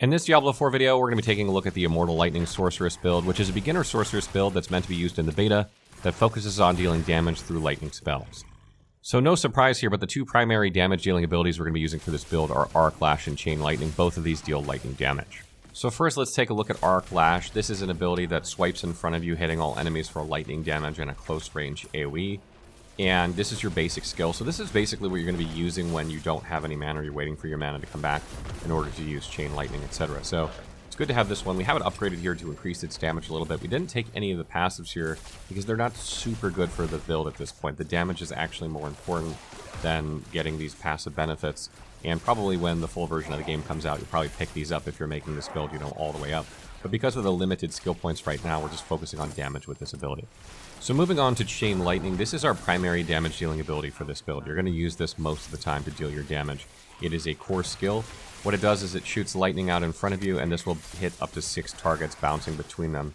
In this Diablo 4 video, we're going to be taking a look at the Immortal Lightning Sorceress build, which is a beginner sorceress build that's meant to be used in the beta that focuses on dealing damage through lightning spells. So no surprise here, but the two primary damage dealing abilities we're going to be using for this build are Arc Lash and Chain Lightning. Both of these deal lightning damage. So first, let's take a look at Arc Lash. This is an ability that swipes in front of you, hitting all enemies for lightning damage and a close range AoE. And this is your basic skill. So this is basically what you're going to be using when you don't have any mana or you're waiting for your mana to come back in order to use Chain Lightning, etc. So it's good to have this one. We have it upgraded here to increase its damage a little bit. We didn't take any of the passives here because they're not super good for the build at this point. The damage is actually more important than getting these passive benefits. And probably when the full version of the game comes out, you'll probably pick these up if you're making this build, all the way up. But because of the limited skill points right now, we're just focusing on damage with this ability. So moving on to Chain Lightning, this is our primary damage dealing ability for this build. You're going to use this most of the time to deal your damage. It is a core skill. What it does is it shoots lightning out in front of you, and this will hit up to 6 targets, bouncing between them.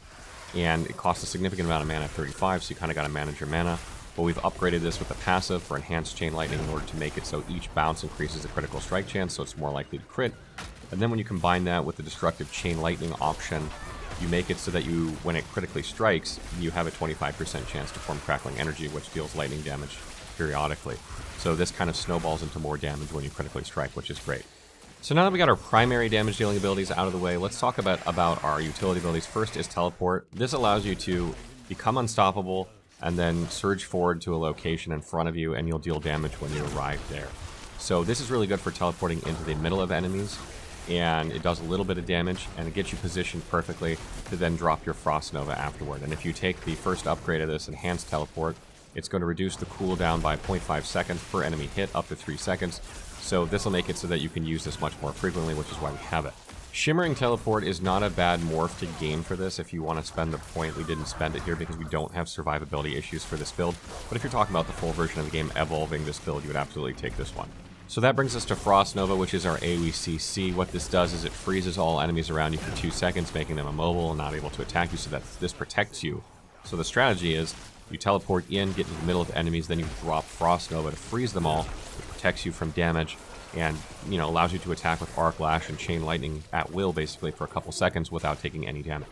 And it costs a significant amount of mana, 35, so you kind of got to manage your mana. But we've upgraded this with a passive for Enhanced Chain Lightning in order to make it so each bounce increases the critical strike chance, so it's more likely to crit. And then when you combine that with the Destructive Chain Lightning option, you make it so that when it critically strikes, you have a 25% chance to form Crackling Energy, which deals lightning damage periodically. So this kind of snowballs into more damage when you critically strike, which is great. So now that we got our primary damage dealing abilities out of the way, let's talk about our utility abilities. First is Teleport. This allows you to become unstoppable and then surge forward to a location in front of you, and you'll deal damage when you arrive there. So this is really good for teleporting into the middle of enemies, and it does a little bit of damage, and it gets you positioned perfectly to then drop your Frost Nova afterward. And if you take the first upgrade of this Enhanced Teleport, it's going to reduce the cooldown by 0.5 seconds per enemy hit, up to 3 seconds. So this will make it so that you can use this much more frequently, which is why we have it. Shimmering Teleport is not a bad morph to gain for this if you want to spend the point. We didn't spend it here because we don't have survivability issues for this build. But if you're talking about the full version of the game evolving this build, you would absolutely take this one. So that brings us to Frost Nova, which is our AoE CC. What this does is it freezes all enemies around you for 2 seconds, making them immobile and not able to attack you, so that this protects you. So the strategy is you teleport in, get in the middle of enemies, then you drop Frost Nova to freeze them all, which protects you from damage, and allows you to attack with Arc Lash and Chain Lightning at will, basically, for a couple seconds without taking any damage.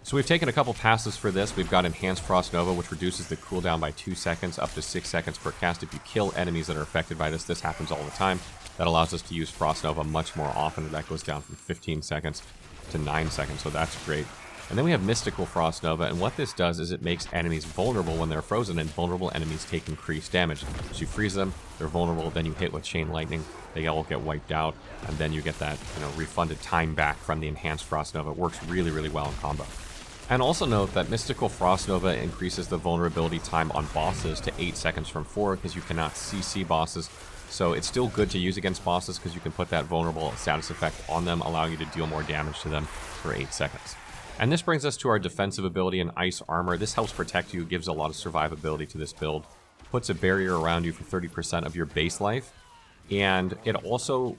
So we've taken a couple passives for this. We've got Enhanced Frost Nova, which reduces the cooldown by 2 seconds, up to 6 seconds per cast. If you kill enemies that are affected by this happens all the time. That allows us to use Frost Nova much more often. That goes down from 15 seconds to 9 seconds, so that's great. And then we have Mythical Frost Nova, and what this does is it makes enemies vulnerable when they're frozen, and vulnerable enemies take increased damage. So you freeze them, they're vulnerable, then you hit with Chain Lightning, they all get wiped out, and then you get that refunded time back from the Enhanced Frost Nova. It works really, really well in combo. And also note that Mythical Frost Nova increases the vulnerability time on bosses to 8 seconds from 4 because you cannot CC bosses. So it's still good to use against bosses because you can put that vulnerable status effect on them, allowing you to deal more damage to them for 8 seconds. And this brings us to our defensive ability in Ice Armor. This helps protect you, gives a lot of survivability to this build, puts a barrier around you for 30% of your base life, and it also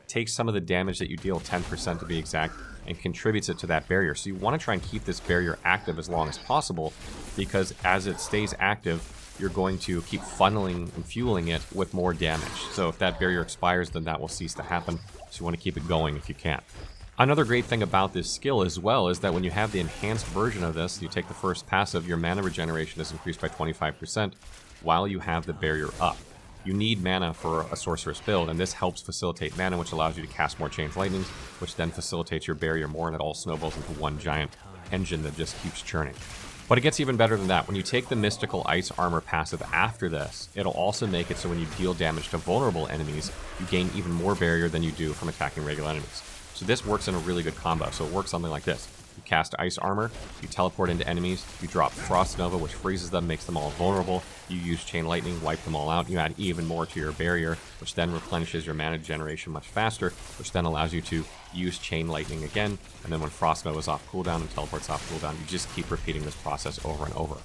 takes some of the damage that you deal, 10% to be exact, and contributes it to that barrier. So you want to try and keep this barrier active as long as possible, because as it stays active, you're going to keep funneling and fueling it with more damage. So if that barrier expires, then that will cease to happen. So you want to keep it going if you can. Another great thing about this skill as well is that when you have the enhanced version of this, you take the first passive, your mana regeneration is increased by 25% while you have the barrier up. You need mana for a sorceress build, and this helps facilitate mana, which allows you to cast more Chain Lightnings, which then facilitates your barrier more, and it all snowballs into one giant engine that just keeps churning. But it gets even better than that. When you take the Mythical Ice Armor passive after this, it'll also make it so when you deal damage to vulnerable enemies, you gain even more barrier than you do from attacking regular enemies. So this works in a really good combo. So it works something like this. You cast Ice Armor, you teleport into enemies, you drop Frost Nova, which freezes them, makes them all vulnerable, you use Chain Lightning, wipe them all out, you add even more to your barrier, which then replenishes your mana generation much faster, which then allows you to use Chain Lightning again, and then when Frost Nova is off cooldown and teleports off cooldown, you just keep repeating this process over and over.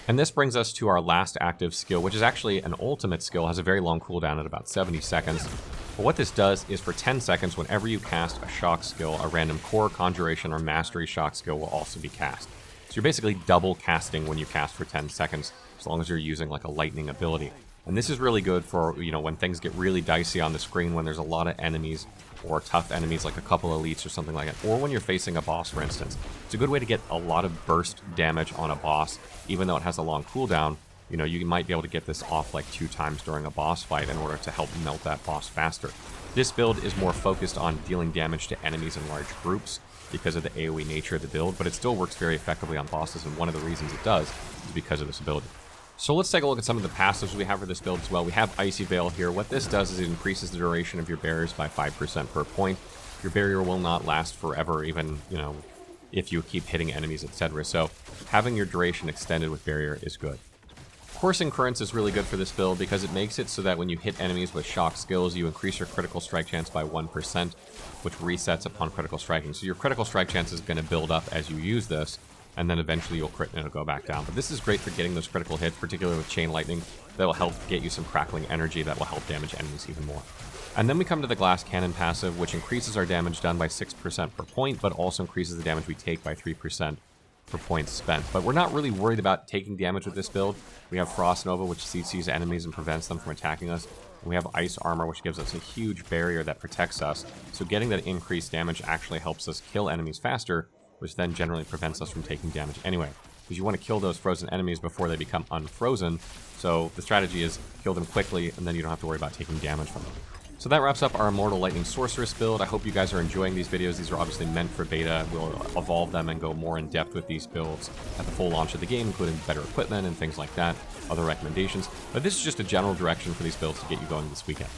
And this brings us to our last active skill, which is actually an ultimate skill, has a very long cooldown at about 70 seconds. But what this does is for 10 seconds, whenever you cast a shock skill, a random core, conjuration, or mastery shock skill will also be cast. So you're basically double casting when you cast for 10 seconds, as long as you're using like a lightning ability. And this is really good for, when things get really dicey on the screen, when there's a lot of enemies or tough enemies like a couple elites or something like that, or when you're facing a boss, for instance. It's a good way to get a lot of burst damage on a boss, even though it has a long cooldown. You know, you might be able to get this off like 2 times during a boss fight in order to help melt that boss faster. This build is more focused on dealing damage to enemies in large groups because of the AoE nature of the build, but it still works very effectively on bosses, and one of the reasons it does is because of this ability. So let's take a look at some of the passives we have for this build as well. We have Icy Veil here. What this does is it increases the duration of your barriers by 5% per point. Your barrier will not last forever, even, you know, if you keep hitting enemies, etc. So having your duration extended with barrier is good. Coursing Currents is really good for this build because it makes it so that when you hit enemies with shock skills, you increase your critical strike chance by 1%, which resets upon critical striking. So your critical strike chance is going to build up as you use this, and then eventually you'll crit and it'll go back down. But this is great for getting those critical hits, particularly with Chain Lightning. That will help get you some crackling energy that will help damage enemies even more. And then we come to the Glass Cannon passive, which increases our damage done by 6% per point, but also increases the damage we take by 3% per point spent. But we're not really worried about taking damage with this build. We have Frost Nova, which CCs enemies and prevents them from attacking us. And we have Ice Armor, which gives us a huge barrier that protects us. So getting that increased damage actually helps us kill enemies faster, which then generally prevents us from taking damage anyway. Because you want to kill those frozen enemies before they become unfrozen. So the strategy is kill them quickly, and then you don't have to worry about taking damage from them. So that wraps up our Immortal Lightning Sorceress build. I hope you guys are enjoying these videos. These are obviously meant for beta. We'll evolve them and go more in depth with these builds at the full launch of the game, including better equipment and things like that, other recommendations. But this is just a general direction for these builds to get you going this weekend.